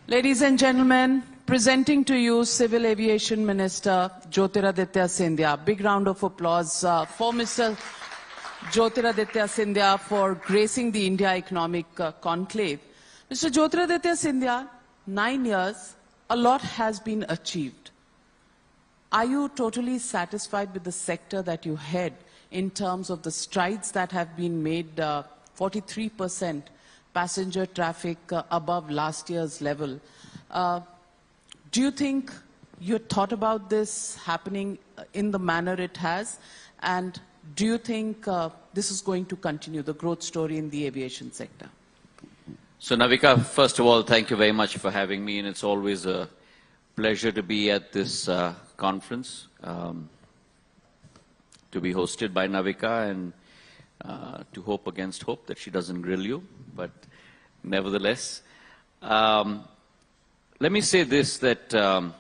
Ladies and gentlemen, presenting to you Civil Aviation Minister Jyotiraditya Scindia. Big round of applause for Mr. Jyotiraditya Scindia for gracing the India Economic Conclave. Mr. Jyotiraditya Scindia, 9 years, a lot has been achieved. Are you totally satisfied with the sector that you head in terms of the strides that have been made, 43% passenger traffic above last year's level? Do you think you thought about this happening in the manner it has? And do you think this is going to continue, the growth story in the aviation sector? So Navika, first of all, thank you very much for having me, and it's always a pleasure to be at this conference, to be hosted by Navika, and to hope against hope that she doesn't grill you, but nevertheless. Let me say this, that the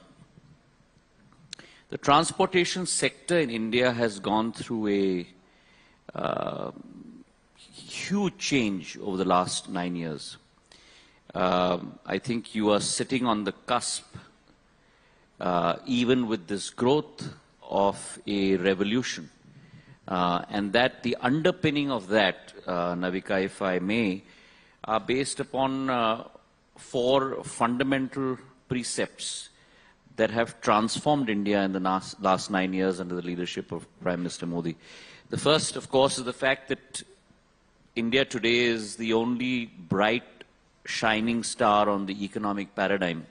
transportation sector in India has gone through a huge change over the last 9 years. I think you are sitting on the cusp, even with this growth, of a revolution. And that the underpinning of that, Navika, if I may, are based upon 4 fundamental precepts that have transformed India in the last 9 years under the leadership of Prime Minister Modi. The first, of course, is the fact that India today is the only bright, shining star on the economic paradigm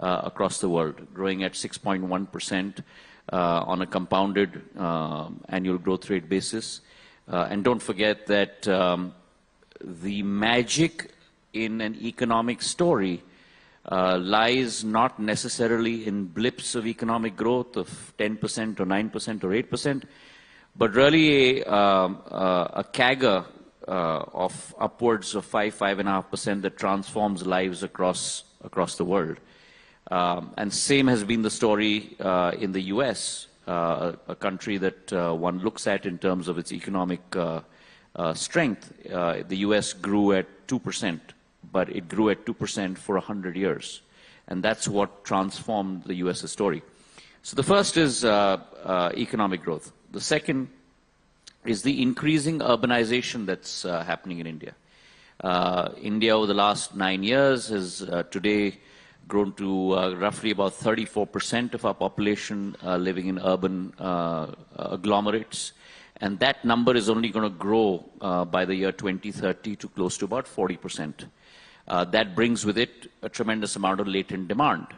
across the world, growing at 6.1% on a compounded annual growth rate basis. And don't forget that the magic in an economic story lies not necessarily in blips of economic growth of 10% or 9% or 8%, but really a CAGR of upwards of 5.5% that transforms lives across the world. And same has been the story in the US, a country that one looks at in terms of its economic strength. The US grew at 2%, but it grew at 2% for 100 years. And that's what transformed the US's story. So the first is economic growth. The second is the increasing urbanization that's happening in India. India over the last 9 years has today grown to roughly about 34% of our population living in urban agglomerates. And that number is only going to grow by the year 2030 to close to about 40%. That brings with it a tremendous amount of latent demand.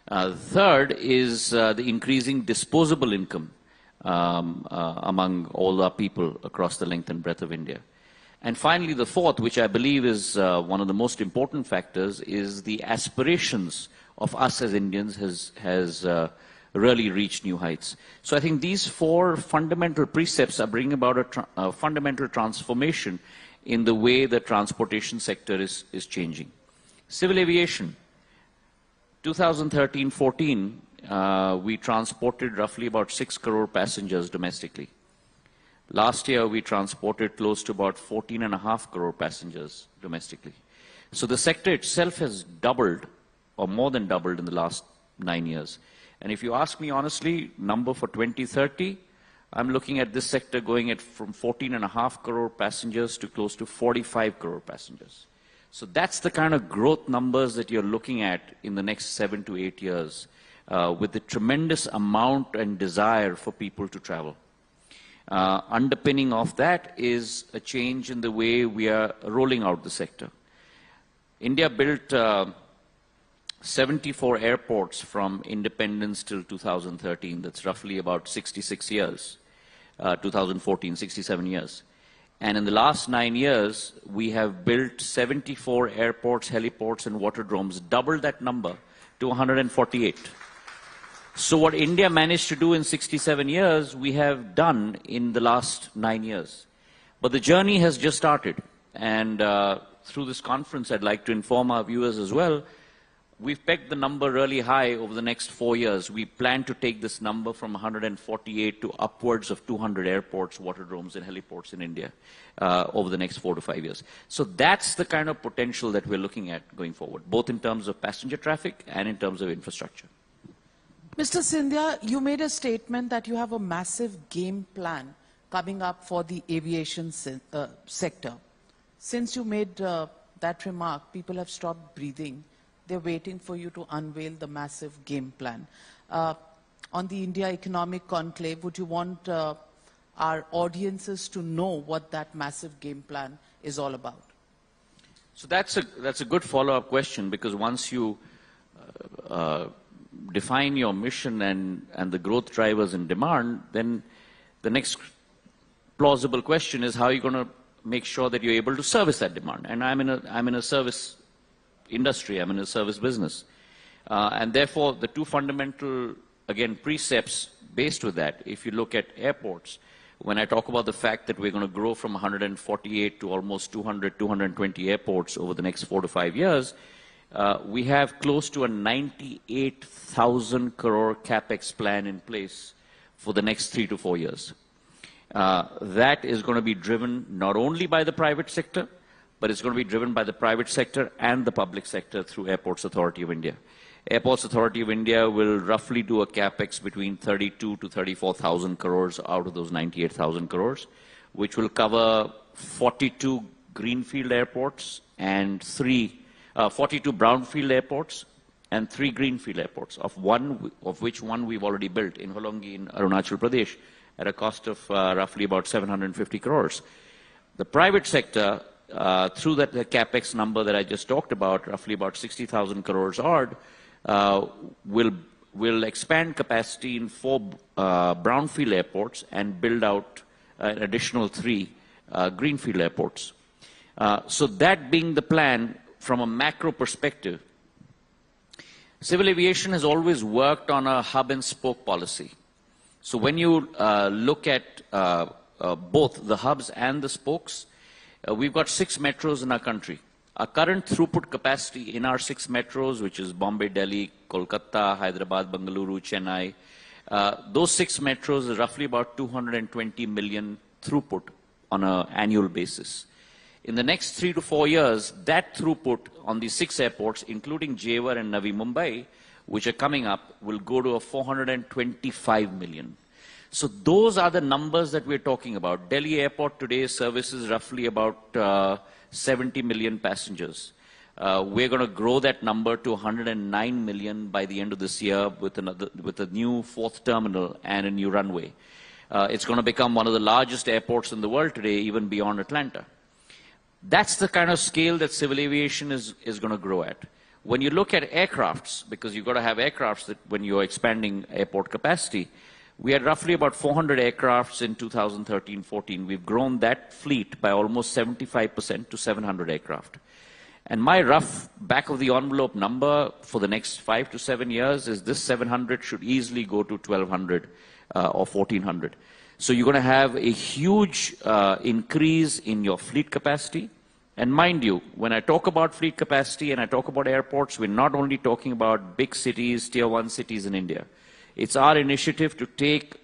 Third is the increasing disposable income among all our people across the length and breadth of India. And finally, the fourth, which I believe is one of the most important factors, is the aspirations of us as Indians has really reached new heights. So I think these 4 fundamental precepts are bringing about a fundamental transformation in the way the transportation sector is changing. Civil aviation, 2013-14, we transported roughly about 6 crore passengers domestically. Last year, we transported close to about 14.5 crore passengers domestically. So the sector itself has doubled, or more than doubled, in the last 9 years. And if you ask me honestly, number for 2030, I'm looking at this sector going at from 14.5 crore passengers to close to 45 crore passengers. So that's the kind of growth numbers that you're looking at in the next 7 to 8 years, with the tremendous amount and desire for people to travel. Underpinning of that is a change in the way we are rolling out the sector. India built 74 airports from independence till 2013. That's roughly about 66 years. 2014, 67 years. And in the last 9 years, we have built 74 airports, heliports, and waterdromes, doubled that number to 148. So what India managed to do in 67 years, we have done in the last 9 years. But the journey has just started. And through this conference, I'd like to inform our viewers as well, we've pegged the number really high over the next 4 years. We plan to take this number from 148 to upwards of 200 airports, waterdromes, and heliports in India over the next 4 to 5 years. So that's the kind of potential that we're looking at going forward, both in terms of passenger traffic and in terms of infrastructure. Mr. Scindia, you made a statement that you have a massive game plan coming up for the aviation sector. Since you made that remark, people have stopped breathing. They're waiting for you to unveil the massive game plan. On the India Economic Conclave, would you want our audiences to know what that massive game plan is all about? So that's a good follow-up question, because once you define your mission and the growth drivers and demand, then the next plausible question is how are you going to make sure that you're able to service that demand? And I'm in a service industry, I'm in a service business. And therefore, the two fundamental, again, precepts based with that, if you look at airports, when I talk about the fact that we're going to grow from 148 to almost 200, 220 airports over the next 4 to 5 years, we have close to a 98,000 crore capex plan in place for the next 3 to 4 years. That is going to be driven not only by the private sector, but it's going to be driven by the private sector and the public sector through Airports Authority of India. Airports Authority of India will roughly do a capex between 32 to 34,000 crores out of those 98,000 crores, which will cover 42 greenfield airports and 42 brownfield airports and 3 greenfield airports, of which one we've already built in Holongi in Arunachal Pradesh at a cost of roughly about 750 crores. The private sector, through the capex number that I just talked about, roughly about 60,000 crores odd, will expand capacity in 4 brownfield airports and build out an additional 3 greenfield airports. So that being the plan from a macro perspective, civil aviation has always worked on a hub and spoke policy. So when you look at both the hubs and the spokes, we've got 6 metros in our country. Our current throughput capacity in our 6 metros, which is Bombay, Delhi, Kolkata, Hyderabad, Bengaluru, Chennai, those 6 metros is roughly about 220 million throughput on an annual basis. In the next 3 to 4 years, that throughput on these 6 airports, including Jewar and Navi Mumbai, which are coming up, will go to a 425 million. So those are the numbers that we're talking about. Delhi Airport today services roughly about 70 million passengers. We're going to grow that number to 109 million by the end of this year with a new 4th terminal and a new runway. It's going to become one of the largest airports in the world today, even beyond Atlanta. That's the kind of scale that civil aviation is going to grow at. When you look at aircrafts, because you've got to have aircrafts that when you're expanding airport capacity, we had roughly about 400 aircrafts in 2013-14. We've grown that fleet by almost 75% to 700 aircraft. And my rough back-of-the-envelope number for the next 5 to 7 years is this 700 should easily go to 1,200 or 1,400. So you're going to have a huge increase in your fleet capacity. And mind you, when I talk about fleet capacity and I talk about airports, we're not only talking about big cities, tier 1 cities in India. It's our initiative to take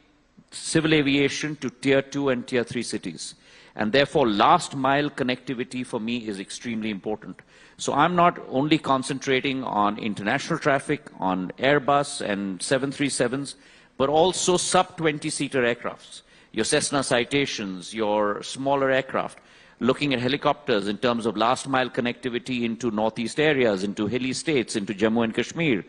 civil aviation to tier 2 and tier 3 cities. And therefore, last mile connectivity for me is extremely important. So I'm not only concentrating on international traffic, on Airbus and 737s, but also sub-20-seater aircrafts. Your Cessna Citations, your smaller aircraft, looking at helicopters in terms of last mile connectivity into northeast areas, into hilly states, into Jammu and Kashmir.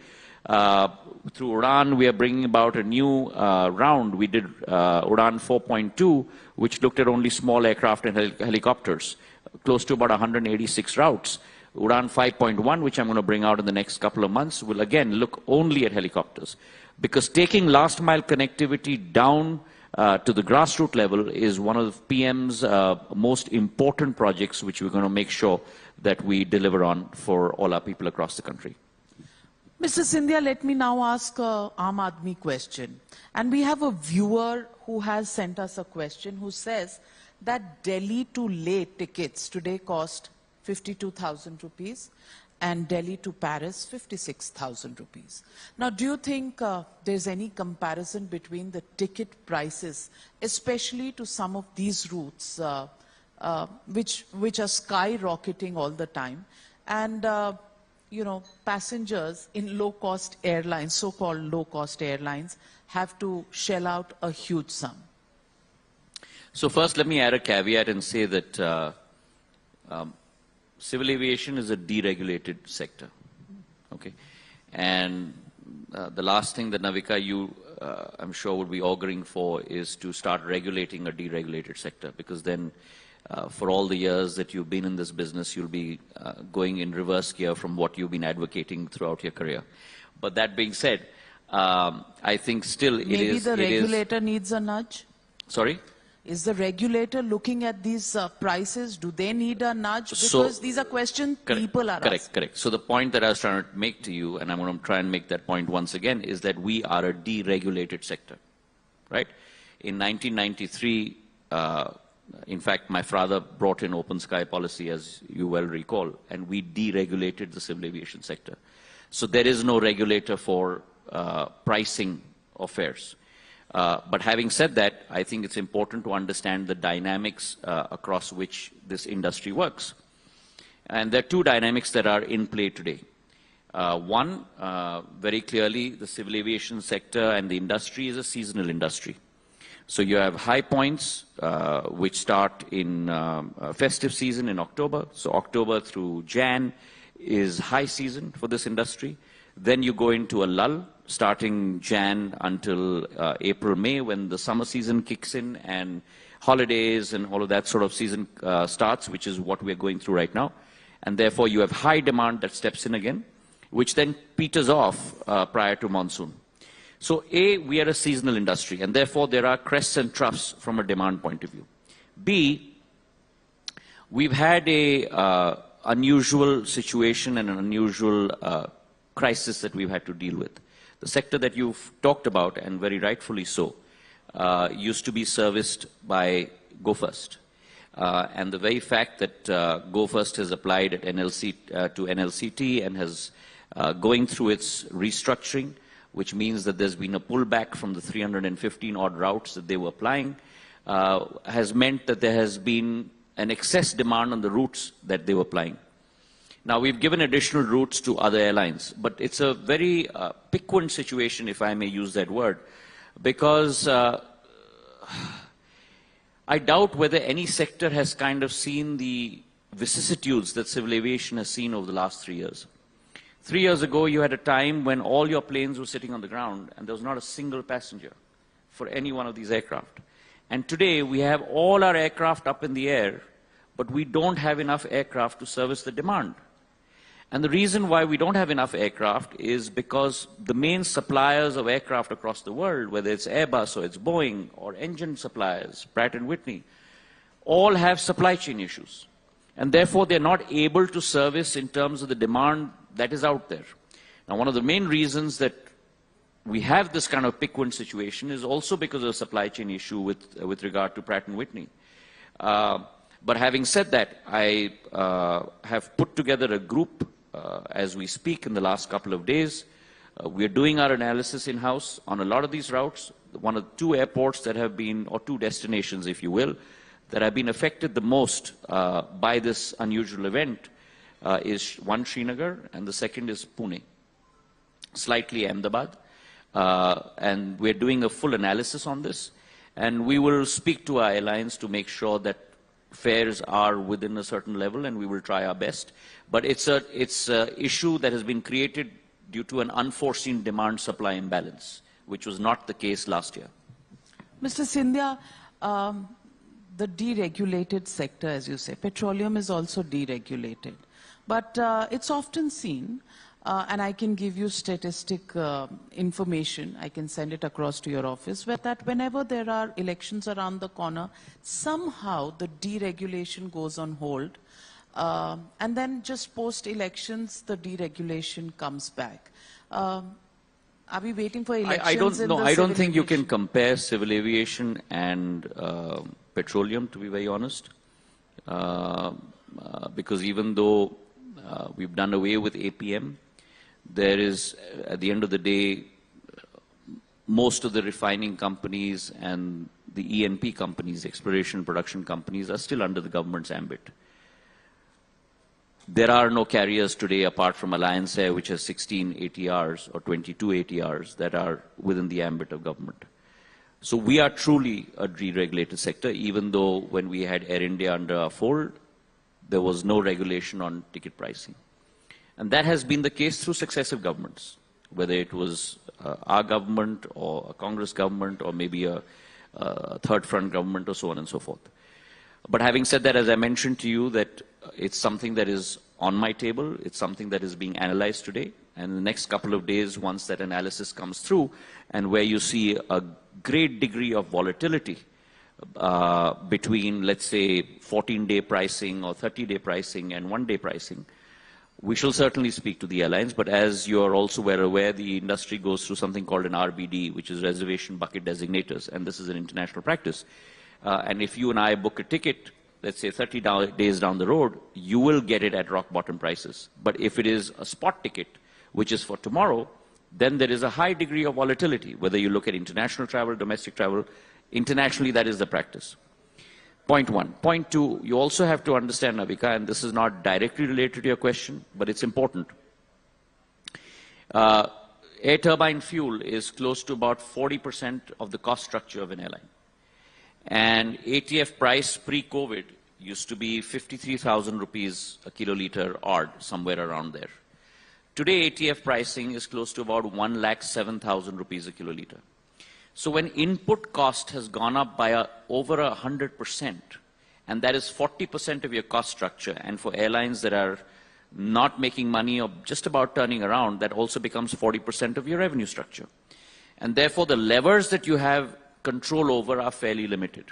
Through Udan, we are bringing about a new round. We did Udan 4.2, which looked at only small aircraft and helicopters, close to about 186 routes. Udan 5.1, which I'm going to bring out in the next couple of months, will again look only at helicopters. Because taking last mile connectivity down to the grassroots level is one of the PM's most important projects, which we're going to make sure that we deliver on for all our people across the country. Mr. Scindia, let me now ask a Aam Aadmi question. And we have a viewer who has sent us a question who says that Delhi to Leh tickets today cost 52,000 rupees and Delhi to Paris, 56,000 rupees. Now, do you think there's any comparison between the ticket prices, especially to some of these routes, which are skyrocketing all the time, and passengers in low-cost airlines, so-called low-cost airlines, have to shell out a huge sum? So first, let me add a caveat and say that civil aviation is a deregulated sector, okay? And the last thing that Navika, you, I'm sure, would be auguring for is to start regulating a deregulated sector, because then for all the years that you've been in this business, you'll be going in reverse gear from what you've been advocating throughout your career. But that being said, I think still Maybe the regulator needs a nudge? Sorry? Is the regulator looking at these prices? Do they need a nudge? Because these are questions people are asking. Correct. So the point that I was trying to make to you, and I'm going to try and make that point once again, is that we are a deregulated sector, right? In 1993, in fact, my father brought in open sky policy, as you well recall, and we deregulated the civil aviation sector. So there is no regulator for pricing of fares. But having said that, I think it's important to understand the dynamics across which this industry works. And there are two dynamics that are in play today. One, very clearly, the civil aviation sector and the industry is a seasonal industry. So you have high points, which start in festive season in October. So October through Jan is high season for this industry. Then you go into a lull, starting Jan until April, May, when the summer season kicks in and holidays and all of that sort of season starts, which is what we're going through right now. And therefore, you have high demand that steps in again, which then peters off prior to monsoon. So A, we are a seasonal industry, and therefore there are crests and troughs from a demand point of view. B, we've had a unusual situation and an unusual crisis that we've had to deal with. The sector that you've talked about, and very rightfully so, used to be serviced by Go First. And the very fact that Go First has applied at NLC, to NLCT and has going through its restructuring, which means that there's been a pullback from the 315 odd routes that they were applying, has meant that there has been an excess demand on the routes that they were applying. Now, we've given additional routes to other airlines, but it's a very piquant situation, if I may use that word, because I doubt whether any sector has kind of seen the vicissitudes that civil aviation has seen over the last 3 years. 3 years ago, you had a time when all your planes were sitting on the ground and there was not a single passenger for any one of these aircraft. And today, we have all our aircraft up in the air, but we don't have enough aircraft to service the demand. And the reason why we don't have enough aircraft is because the main suppliers of aircraft across the world, whether it's Airbus or it's Boeing or engine suppliers, Pratt & Whitney, all have supply chain issues. And therefore, they're not able to service in terms of the demand that is out there. Now, one of the main reasons that we have this kind of piquant situation is also because of a supply chain issue with regard to Pratt & Whitney. But having said that, I have put together a group as we speak in the last couple of days. We are doing our analysis in-house on a lot of these routes. One of the two airports that have been, or two destinations, if you will, that have been affected the most by this unusual event is one, Srinagar, and the second is Pune, slightly Ahmedabad. And we're doing a full analysis on this. And we will speak to our airlines to make sure that fares are within a certain level, and we will try our best. But it's a issue that has been created due to an unforeseen demand-supply imbalance, which was not the case last year. Mr. Scindia, the deregulated sector, as you say, petroleum is also deregulated. But it's often seen, and I can give you statistic information, I can send it across to your office, where that whenever there are elections around the corner, somehow the deregulation goes on hold, and then just post-elections, the deregulation comes back. Are we waiting for elections? I don't think you can compare civil aviation and petroleum, to be very honest, because even though We've done away with APM. There is, at the end of the day, most of the refining companies and the E&P companies, exploration and production companies, are still under the government's ambit. There are no carriers today apart from Alliance Air, which has 16 ATRs or 22 ATRs that are within the ambit of government. So we are truly a deregulated sector, even though when we had Air India under our fold, there was no regulation on ticket pricing. And that has been the case through successive governments, whether it was our government or a Congress government or maybe a third front government or so on and so forth. But having said that, as I mentioned to you, that it's something that is on my table, it's something that is being analyzed today, and in the next couple of days, once that analysis comes through, and where you see a great degree of volatility between, let's say, 14-day pricing or 30-day pricing and one-day pricing, we shall certainly speak to the airlines, but as you are also well aware, the industry goes through something called an RBD, which is Reservation Bucket Designators, and this is an international practice. And if you and I book a ticket, let's say 30 days down the road, you will get it at rock bottom prices. But if it is a spot ticket, which is for tomorrow, then there is a high degree of volatility, whether you look at international travel, domestic travel. Internationally, that is the practice. Point one. Point two, you also have to understand, Navika, and this is not directly related to your question, but it's important. Air turbine fuel is close to about 40% of the cost structure of an airline. And ATF price pre-COVID used to be 53,000 rupees a kiloliter odd, somewhere around there. Today, ATF pricing is close to about 1,07,000 rupees a kiloliter. So when input cost has gone up by over 100%, and that is 40% of your cost structure, and for airlines that are not making money or just about turning around, that also becomes 40% of your revenue structure. And therefore, the levers that you have control over are fairly limited.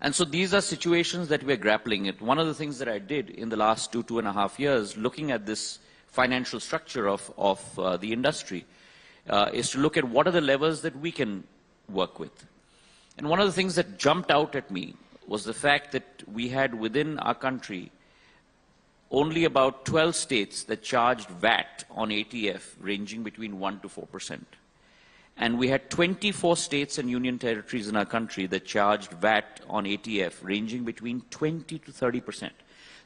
And so these are situations that we're grappling with. One of the things that I did in the last 2.5 years, looking at this financial structure of the industry, is to look at what are the levers that we can work with. And one of the things that jumped out at me was the fact that we had within our country only about 12 states that charged VAT on ATF ranging between 1% to 4%. And we had 24 states and union territories in our country that charged VAT on ATF ranging between 20 to 30%.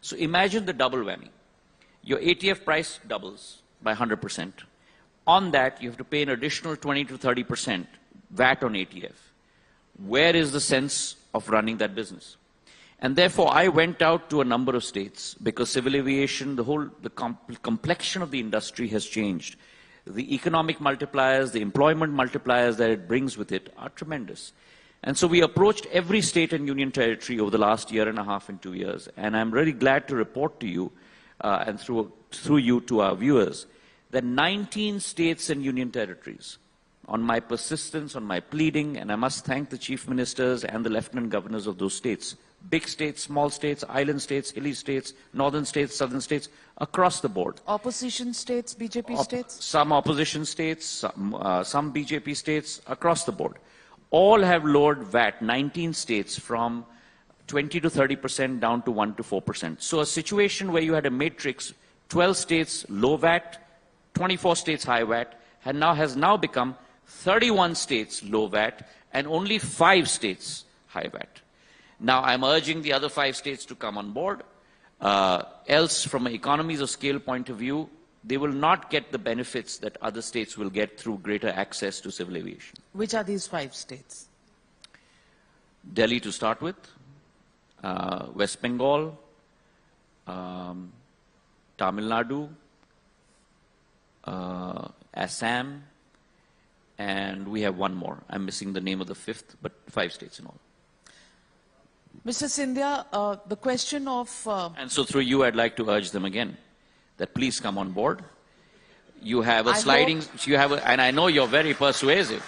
So imagine the double whammy. Your ATF price doubles by 100%. On that, you have to pay an additional 20 to 30% VAT on ATF. Where is the sense of running that business? And therefore, I went out to a number of states because civil aviation, the complexion of the industry has changed. The economic multipliers, the employment multipliers that it brings with it are tremendous. And so we approached every state and union territory over the last 1.5 and 2 years. And I'm really glad to report to you, and through you to our viewers, that 19 states and union territories, on my persistence, on my pleading, and I must thank the chief ministers and the lieutenant governors of those states, big states, small states, island states, hilly states, northern states, southern states, across the board. Opposition states, BJP states? Some opposition states, some BJP states, across the board. All have lowered VAT, 19 states, from 20 to 30% down to 1 to 4%. So a situation where you had a matrix, 12 states low VAT, 24 states high VAT, has now become 31 states low VAT and only 5 states high VAT. Now, I'm urging the other 5 states to come on board. Else, from an economies of scale point of view, they will not get the benefits that other states will get through greater access to civil aviation. Which are these 5 states? Delhi to start with, West Bengal, Tamil Nadu, Assam, and we have one more. I'm missing the name of the 5th, but 5 states in all. Mr. Scindia, the question of... And so through you, I'd like to urge them again, that please come on board. You have a and I know you're very persuasive,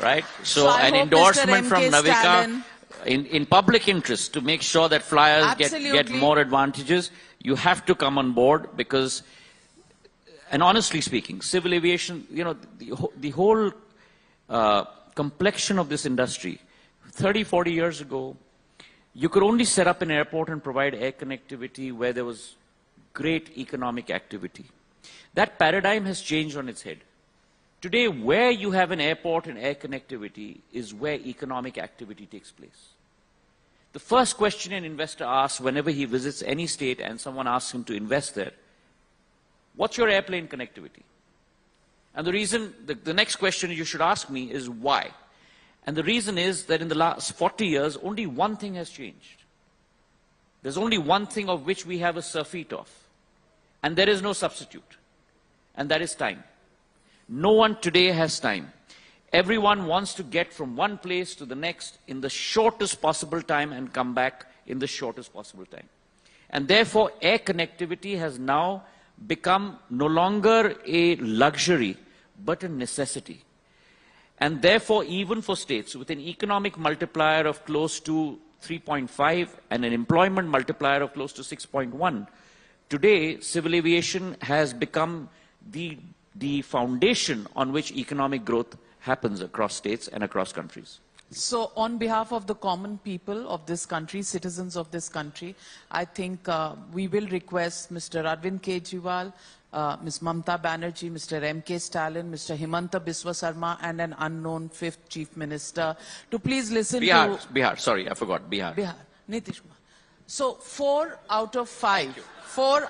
right? So an endorsement from Navika in public interest to make sure that flyers get more advantages. You have to come on board because, and honestly speaking, civil aviation, you know, the whole complexion of this industry, 30, 40 years ago, you could only set up an airport and provide air connectivity where there was great economic activity. That paradigm has changed on its head. Today, where you have an airport and air connectivity is where economic activity takes place. The first question an investor asks whenever he visits any state and someone asks him to invest there, what's your airplane connectivity? And the reason, the next question you should ask me is why? And the reason is that in the last 40 years, only one thing has changed. There's only one thing of which we have a surfeit of. And there is no substitute. And that is time. No one today has time. Everyone wants to get from one place to the next in the shortest possible time and come back in the shortest possible time. And therefore, air connectivity has now become no longer a luxury, but a necessity. And therefore, even for states with an economic multiplier of close to 3.5 and an employment multiplier of close to 6.1, today, civil aviation has become the foundation on which economic growth happens across states and across countries. So on behalf of the common people of this country, citizens of this country, I think we will request Mr. Arvind Kejriwal, Ms. Mamta Banerjee, Mr. M.K. Stalin, Mr. Himanta Biswa Sarma, and an unknown fifth chief minister to please listen to... Bihar, sorry, I forgot, Bihar. Nitish Kumar. So 4 out of 5 are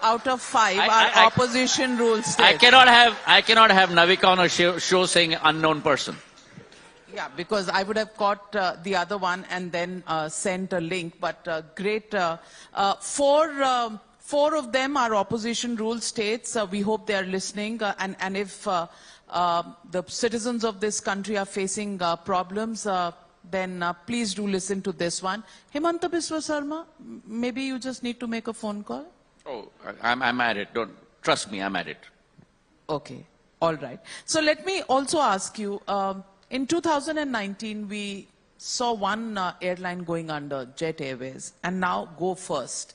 opposition rule states. I cannot have Navika on a show saying unknown person. Yeah, because I would have caught the other one and then sent a link. But great. Four of them are opposition rule states. We hope they are listening. And if the citizens of this country are facing problems, then please do listen to this one. Himanta Biswa Sarma, maybe you just need to make a phone call. Oh, I'm at it. Don't trust me, I'm at it. Okay, all right. So let me also ask you, in 2019, we saw one airline going under, Jet Airways, and now Go First.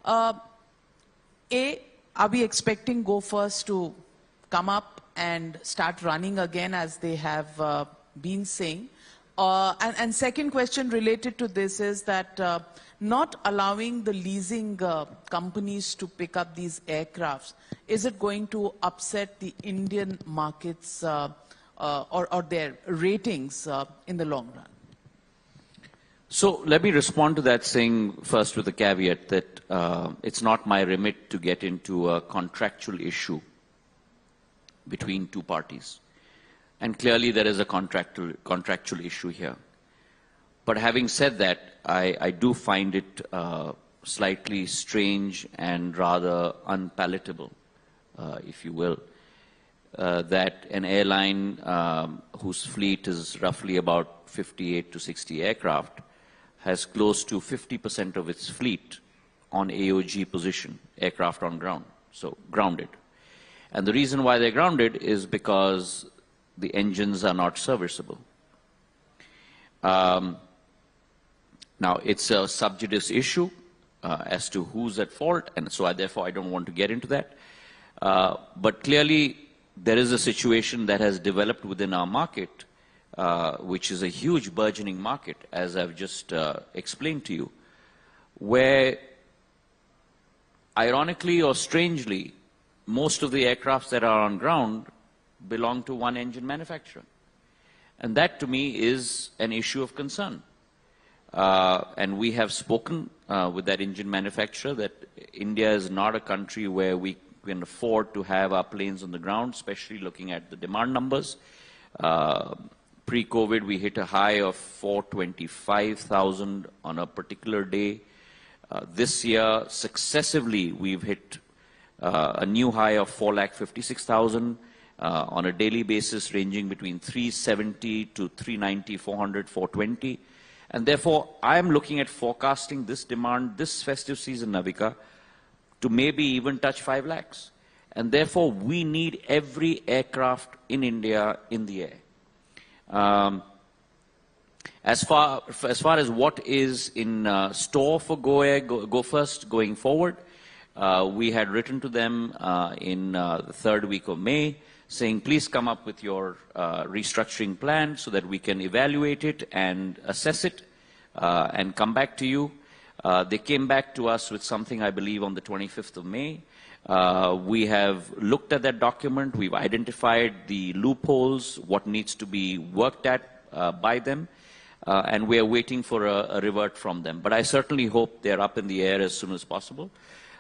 Are we expecting Go First to come up and start running again as they have been saying? And second question related to this is that not allowing the leasing companies to pick up these aircrafts, is it going to upset the Indian markets or their ratings in the long run? So let me respond to that saying first with a caveat that it's not my remit to get into a contractual issue between two parties. And clearly there is a contractual issue here. But having said that, I do find it slightly strange and rather unpalatable, if you will, that an airline whose fleet is roughly about 58 to 60 aircraft has close to 50% of its fleet on AOG position, aircraft on ground, so grounded. And the reason why they're grounded is because the engines are not serviceable. Now, it's a sub judice issue as to who's at fault, and so therefore I don't want to get into that. But clearly, there is a situation that has developed within our market, which is a huge burgeoning market, as I've just explained to you, where, ironically or strangely, most of the aircrafts that are on ground belong to one engine manufacturer. And that, to me, is an issue of concern. And we have spoken with that engine manufacturer that India is not a country where we can afford to have our planes on the ground, especially looking at the demand numbers. Pre-COVID, we hit a high of 425,000 on a particular day. This year, successively, we've hit a new high of 456,000 on a daily basis, ranging between 370 to 390, 400, 420. And therefore, I'm looking at forecasting this demand this festive season, Navika, to maybe even touch 5 lakhs. And therefore, we need every aircraft in India in the air. As far as what is in store for Go First going forward, we had written to them in the 3rd week of May, saying, please come up with your restructuring plan so that we can evaluate it and assess it and come back to you. They came back to us with something, I believe, on the 25th of May. We have looked at that document. We've identified the loopholes, what needs to be worked at by them, and we are waiting for a revert from them. But I certainly hope they're up in the air as soon as possible.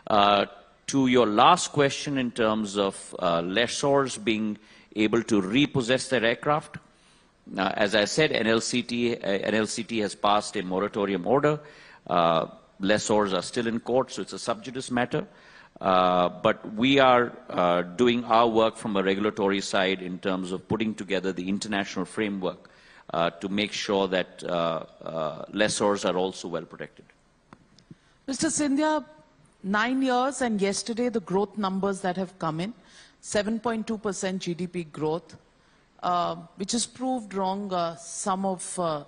To your last question in terms of lessors being able to repossess their aircraft, as I said, NLCT has passed a moratorium order. Lessors are still in court, so it's a sub judice matter. But we are doing our work from a regulatory side in terms of putting together the international framework to make sure that lessors are also well protected. Mr. Scindia, 9 years and yesterday the growth numbers that have come in, 7.2% GDP growth, which has proved wrong some of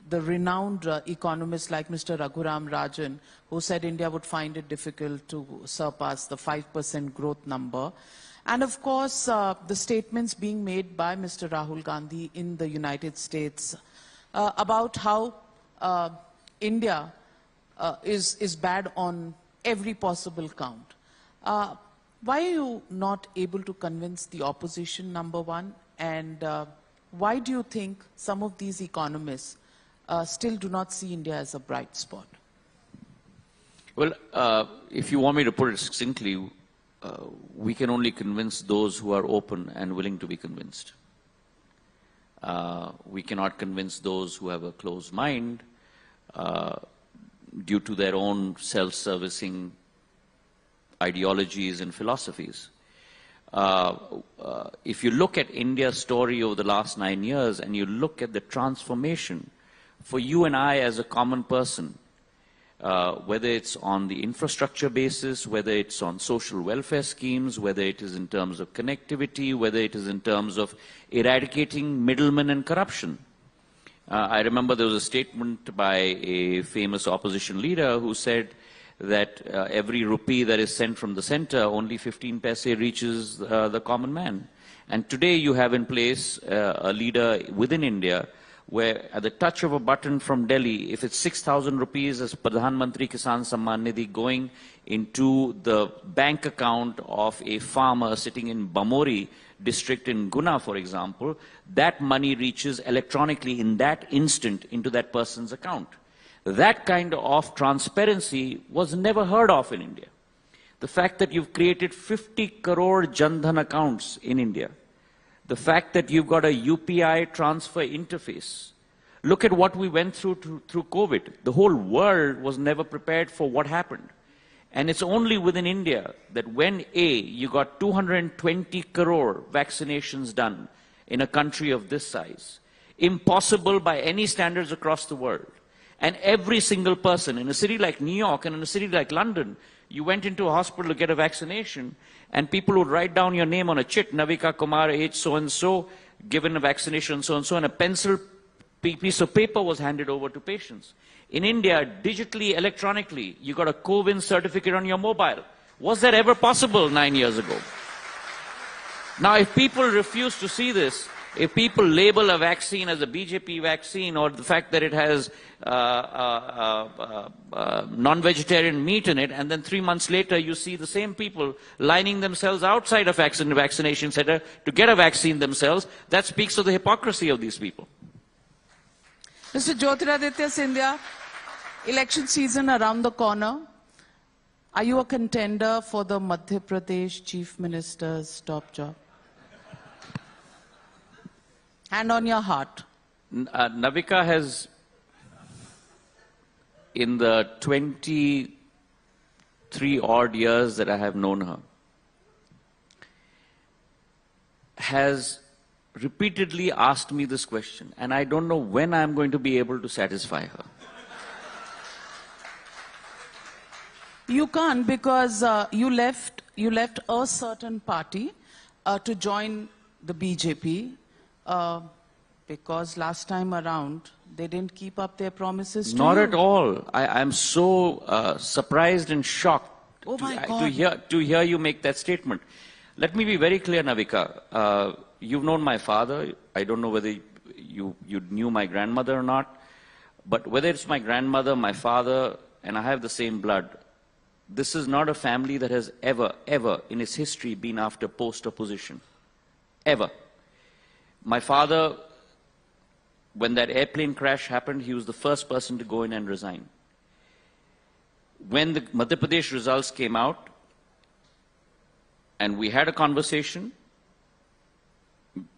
the renowned economists like Mr. Raghuram Rajan, who said India would find it difficult to surpass the 5% growth number. And of course, the statements being made by Mr. Rahul Gandhi in the United States about how India is bad on every possible count. Why are you not able to convince the opposition, number one? And why do you think some of these economists still do not see India as a bright spot? Well, if you want me to put it succinctly, we can only convince those who are open and willing to be convinced. We cannot convince those who have a closed mind due to their own self-servicing ideologies and philosophies. If you look at India's story over the last 9 years and you look at the transformation for you and I as a common person, whether it's on the infrastructure basis, whether it's on social welfare schemes, whether it is in terms of connectivity, whether it is in terms of eradicating middlemen and corruption. I remember there was a statement by a famous opposition leader who said that every rupee that is sent from the center, only 15 paise reaches the common man. And today you have in place a leader within India where at the touch of a button from Delhi, if it's 6,000 rupees as Pradhan Mantri Kisan Samman Nidhi going into the bank account of a farmer sitting in Bamori district in Guna, for example, that money reaches electronically in that instant into that person's account. That kind of transparency was never heard of in India. The fact that you've created 50 crore Jan Dhan accounts in India, the fact that you've got a UPI transfer interface. Look at what we went through COVID. The whole world was never prepared for what happened. And it's only within India that when you got 220 crore vaccinations done in a country of this size, impossible by any standards across the world. And every single person in a city like New York and in a city like London, you went into a hospital to get a vaccination, and people would write down your name on a chit, Navika Kumar, age so-and-so, given a vaccination so-and-so, and a pencil piece of paper was handed over to patients. In India, digitally, electronically, you got a COVID certificate on your mobile. Was that ever possible 9 years ago? Now, if people refuse to see this, if people label a vaccine as a BJP vaccine, or the fact that it has non-vegetarian meat in it, and then 3 months later you see the same people lining themselves outside a vaccination center to get a vaccine themselves, that speaks of the hypocrisy of these people. Mr. Jyotiraditya Scindia, election season around the corner. Are you a contender for the Madhya Pradesh Chief Minister's top job? Hand on your heart. Navika has, in the 23 odd years that I have known her, has repeatedly asked me this question, and I don't know when I'm going to be able to satisfy her. You can't, because you left a certain party to join the BJP. Because last time around, they didn't keep up their promises to Not you. at all. I'm so surprised and shocked to hear you make that statement. Let me be very clear, Navika. You've known my father. I don't know whether you knew my grandmother or not. But whether it's my grandmother, my father, and I have the same blood. This is not a family that has ever in its history been after post or position. Ever. My father, when that airplane crash happened, he was the first person to go in and resign. When the Madhya Pradesh results came out, and we had a conversation,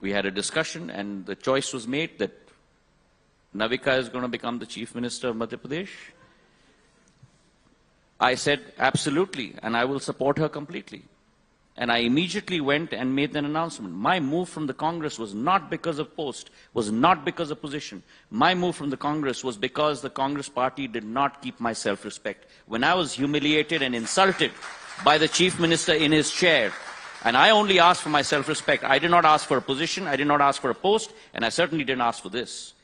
we had a discussion, and the choice was made that Navika is going to become the Chief Minister of Madhya Pradesh. I said, absolutely, and I will support her completely. And I immediately went and made an announcement. My move from the Congress was not because of post, was not because of position. My move from the Congress was because the Congress party did not keep my self-respect. When I was humiliated and insulted by the Chief Minister in his chair, and I only asked for my self-respect. I did not ask for a position, I did not ask for a post, and I certainly didn't ask for this.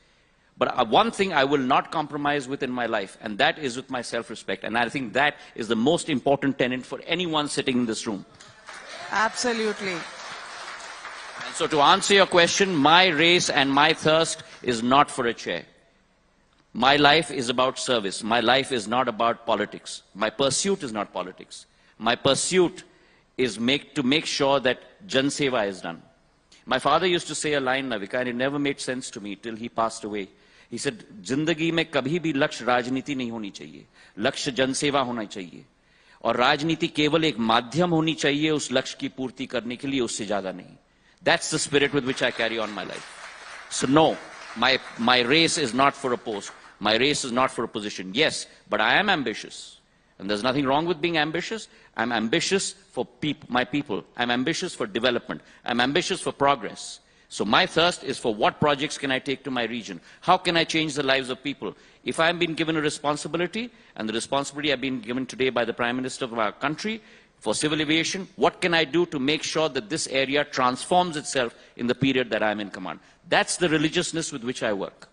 But one thing I will not compromise with in my life, and that is with my self-respect. And I think that is the most important tenet for anyone sitting in this room. Absolutely. And so to answer your question, my race and my thirst is not for a chair. My life is about service. My life is not about politics. My pursuit is not politics. My pursuit is to make sure that Jan Seva is done. My father used to say a line, Navika, and it never made sense to me till he passed away. He said, "Zindagi mein kabhi bhi laksh rajniti nahi honi chahiye. Laksh Jan Seva hona chahiye. और राजनीति केवल एक माध्यम होनी चाहिए उस लक्ष्य की पूर्ति करने के लिए, उससे ज्यादा नहीं." That's the spirit with which I carry on my life. So no, my race is not for a post. My race is not for a position. Yes, but I am ambitious. And there's nothing wrong with being ambitious. I'm ambitious for my people. I'm ambitious for development. I'm ambitious for progress. So my thirst is for what projects can I take to my region? How can I change the lives of people? If I've been given a responsibility, and the responsibility I've been given today by the Prime Minister of our country for civil aviation, what can I do to make sure that this area transforms itself in the period that I'm in command? That's the religiousness with which I work.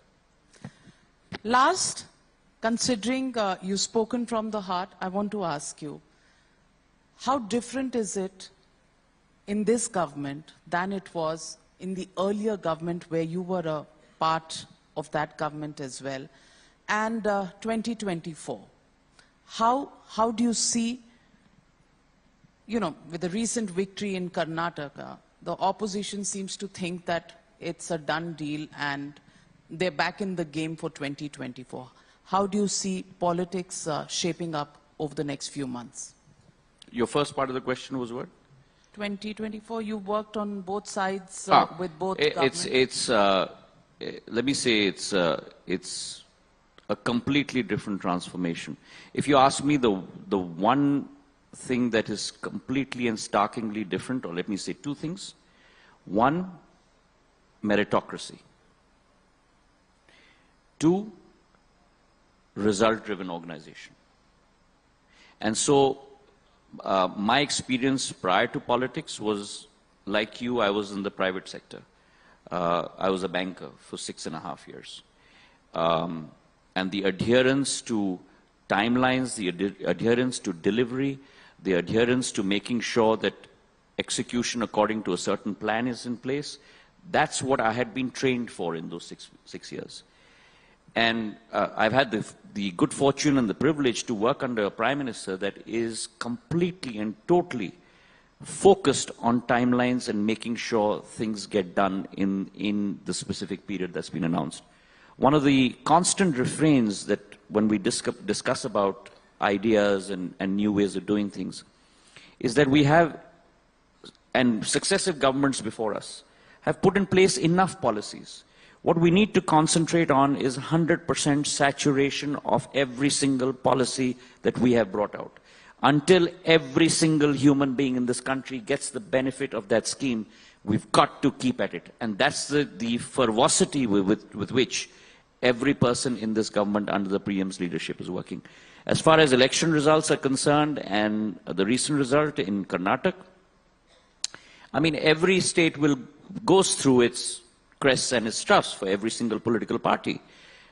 Last, considering you've spoken from the heart, I want to ask you, how different is it in this government than it was in the earlier government where you were a part of that government as well? And 2024, how do you see, with the recent victory in Karnataka, the opposition seems to think that it's a done deal and they're back in the game for 2024. How do you see politics shaping up over the next few months? Your first part of the question was what? 2024, you worked on both sides with both governments. Let me say it's a completely different transformation. If you ask me the one thing that is completely and starkly different, or let me say two things. One, meritocracy. Two, result-driven organization. And so my experience prior to politics was like you, I was in the private sector. I was a banker for 6.5 years. And the adherence to timelines, the adherence to delivery, the adherence to making sure that execution according to a certain plan is in place, that's what I had been trained for in those six years. And I've had the good fortune and the privilege to work under a Prime Minister that is completely and totally focused on timelines and making sure things get done in the specific period that's been announced. One of the constant refrains that when we discuss about ideas and new ways of doing things is that we have, and successive governments before us, have put in place enough policies. What we need to concentrate on is 100% saturation of every single policy that we have brought out. Until every single human being in this country gets the benefit of that scheme, we've got to keep at it. And that's the ferocity with which every person in this government under the PM's leadership is working. As far as election results are concerned and the recent result in Karnataka, I mean, every state goes through its crests and its troughs for every single political party.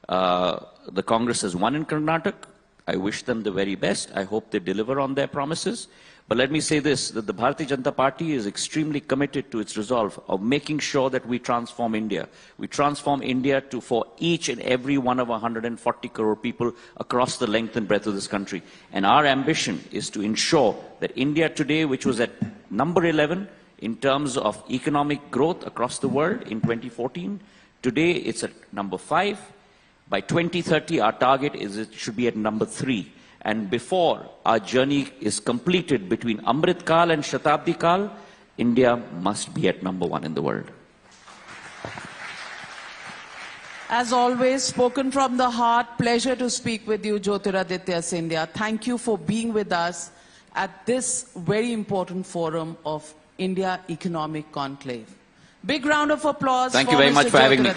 The Congress has won in Karnataka. I wish them the very best. I hope they deliver on their promises. But let me say this, that the Bharatiya Janata Party is extremely committed to its resolve of making sure that we transform India. We transform India for each and every one of 140 crore people across the length and breadth of this country. And our ambition is to ensure that India today, which was at number 11 in terms of economic growth across the world in 2014, today it's at number 5. By 2030, our target is it should be at number 3. And before our journey is completed between Amrit Kal and Shatabdi Kal, India must be at number 1 in the world. As always, spoken from the heart. Pleasure to speak with you, Jyotiraditya Scindia. Thank you for being with us at this very important forum of India Economic Conclave. Big round of applause. Thank you very much for having me.